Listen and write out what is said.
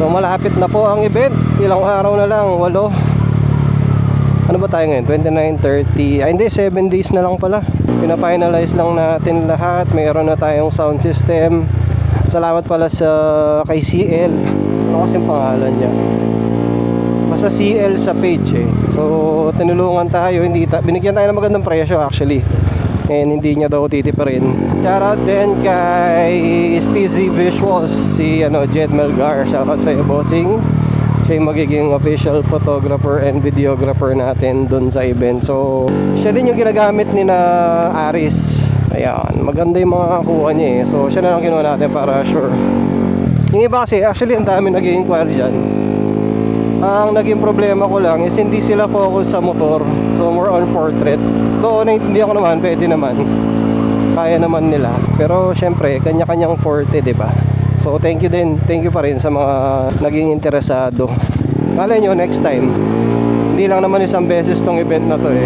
So malapit na po ang event. Ilang araw na lang, 8. Ano ba tayo ngayon? 29, 30. Hindi, 7 days na lang pala. Pina-finalize lang natin lahat. Mayroon na tayong sound system. Salamat pala kay CL. Ano kasing pangalan niya? Basta CL sa page eh. So tinulungan tayo, binigyan tayo ng magandang presyo actually. And hindi niya daw titipirin. Shoutout din kay Steezy Visuals, si Jed Melgar. Shoutout sa iyo, bossing. Siya yung magiging official photographer and videographer natin dun sa event. So siya din yung ginagamit ni na Aris. Ayan, maganda yung mga kuha niya eh. So siya na lang kinuha natin para sure. Yung iba kasi actually ang dami nag-i-inquire dyan. Ang naging problema ko lang is hindi sila focus sa motor. So more on portrait. Doon naiintindihan ko naman, pwede naman. Kaya naman nila. Pero syempre, kanya-kanyang forte, di ba? So thank you din. Thank you pa rin sa mga naging interesado. Malay nyo next time. Hindi lang naman isang beses tong event na to eh.